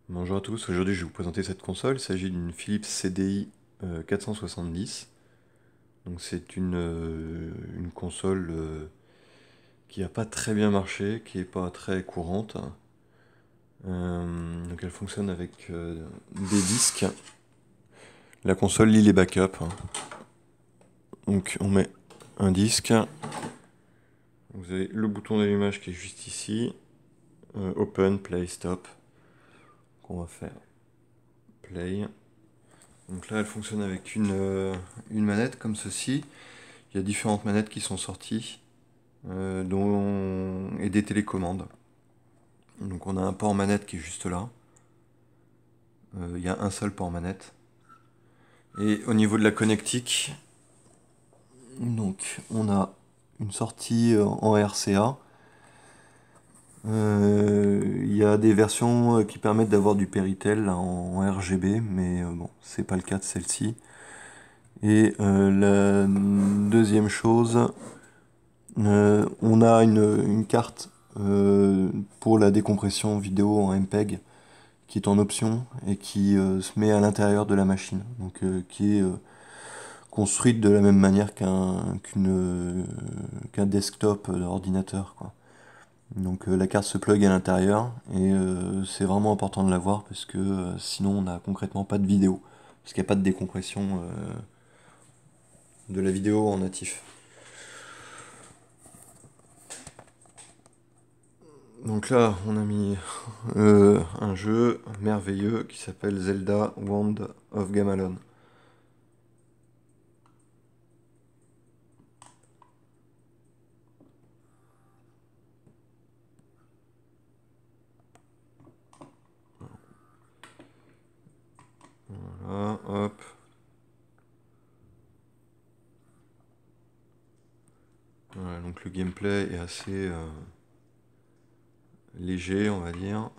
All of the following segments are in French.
Bonjour à tous, aujourd'hui je vais vous présenter cette console. Il s'agit d'une Philips CDI 470. Donc c'est une console qui n'a pas très bien marché, qui n'est pas très courante. Donc elle fonctionne avec des disques. La console lit les backups. Donc on met un disque. Vous avez le bouton d'allumage qui est juste ici. Open, Play, Stop. On va faire Play. Donc là elle fonctionne avec une manette comme ceci. Il y a différentes manettes qui sont sorties, et des télécommandes. Donc on a un port manette qui est juste là. Il y a un seul port manette. Et au niveau de la connectique, donc on a une sortie en RCA. Il y a des versions qui permettent d'avoir du Péritel là, en RGB, mais bon, c'est pas le cas de celle-ci. Et la deuxième chose, on a une carte pour la décompression vidéo en MPEG qui est en option et qui se met à l'intérieur de la machine, donc qui est construite de la même manière qu'un desktop d'ordinateur, quoi. Donc la carte se plug à l'intérieur et c'est vraiment important de l'avoir parce que sinon on n'a concrètement pas de vidéo, parce qu'il n'y a pas de décompression de la vidéo en natif. Donc là, on a mis un jeu merveilleux qui s'appelle Zelda Wand of Gamelon. Voilà, hop. Voilà, donc le gameplay est assez léger, on va dire.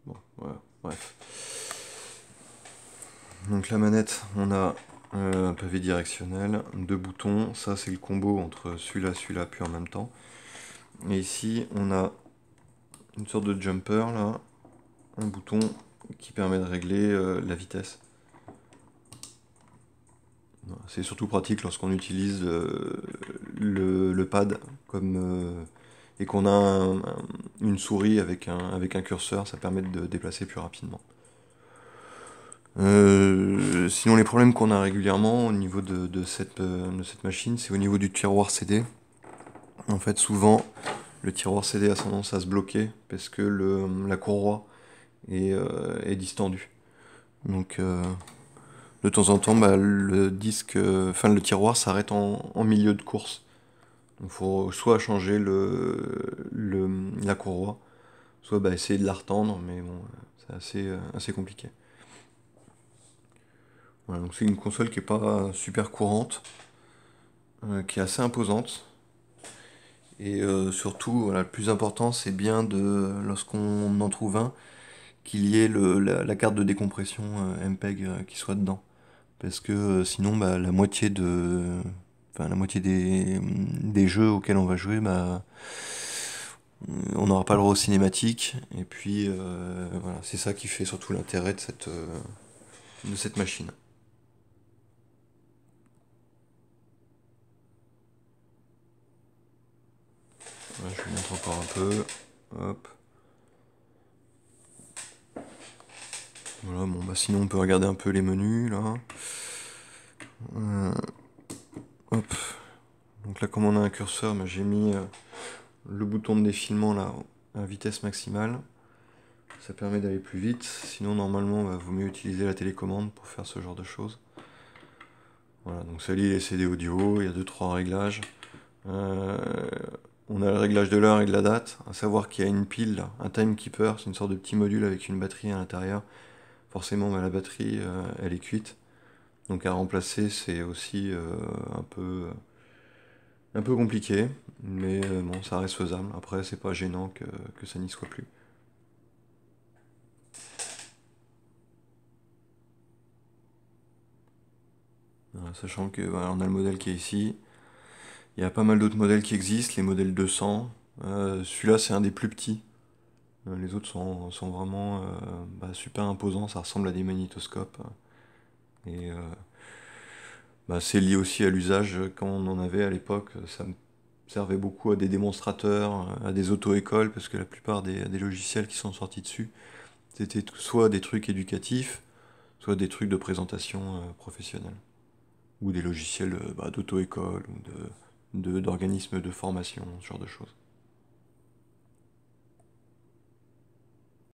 Bon, voilà, bref. Donc la manette, on a un pavé directionnel, deux boutons, ça c'est le combo entre celui-là, puis en même temps. Et ici, on a une sorte de jumper là, un bouton qui permet de régler la vitesse. C'est surtout pratique lorsqu'on utilise le pad comme, et qu'on a une souris avec un curseur, ça permet de déplacer plus rapidement. Sinon les problèmes qu'on a régulièrement au niveau de cette machine, c'est au niveau du tiroir CD. En fait souvent le tiroir CD a tendance à se bloquer parce que la courroie est distendue. Donc de temps en temps bah, le disque, enfin le tiroir s'arrête en milieu de course. Il faut soit changer la courroie, soit bah, essayer de la retendre, mais bon, c'est assez compliqué. Voilà, donc c'est une console qui est pas super courante, qui est assez imposante. Et surtout, voilà, le plus important, c'est bien lorsqu'on en trouve un, qu'il y ait la carte de décompression MPEG qui soit dedans. Parce que sinon, bah, la moitié des jeux auxquels on va jouer, bah, on n'aura pas le droit aux cinématiques. Et puis, voilà, c'est ça qui fait surtout l'intérêt de cette machine. Voilà, je vous montre encore un peu. Hop. Voilà, bon, bah, sinon on peut regarder un peu les menus là. Euh, hop. Donc là, comme on a un curseur, bah, j'ai mis le bouton de défilement là à vitesse maximale. Ça permet d'aller plus vite. Sinon, normalement, il vaut mieux utiliser la télécommande pour faire ce genre de choses. Voilà, donc ça lit les CD audio, il y a 2-3 réglages. Euh, on a le réglage de l'heure et de la date, à savoir qu'il y a une pile, là, un timekeeper, c'est une sorte de petit module avec une batterie à l'intérieur. Forcément, bah, la batterie, elle est cuite. Donc à remplacer, c'est aussi un peu compliqué, mais bon, ça reste faisable. Après, c'est pas gênant que ça n'y soit plus. Voilà, sachant que voilà, on a le modèle qui est ici. Il y a pas mal d'autres modèles qui existent, les modèles 200. Celui-là, c'est un des plus petits. Les autres sont vraiment super imposants, ça ressemble à des magnétoscopes. Et c'est lié aussi à l'usage quand on en avait à l'époque. Ça me servait beaucoup à des démonstrateurs, à des auto-écoles, parce que la plupart des logiciels qui sont sortis dessus, c'était soit des trucs éducatifs, soit des trucs de présentation professionnelle. Ou des logiciels d'auto-école, ou d'organismes de formation, ce genre de choses.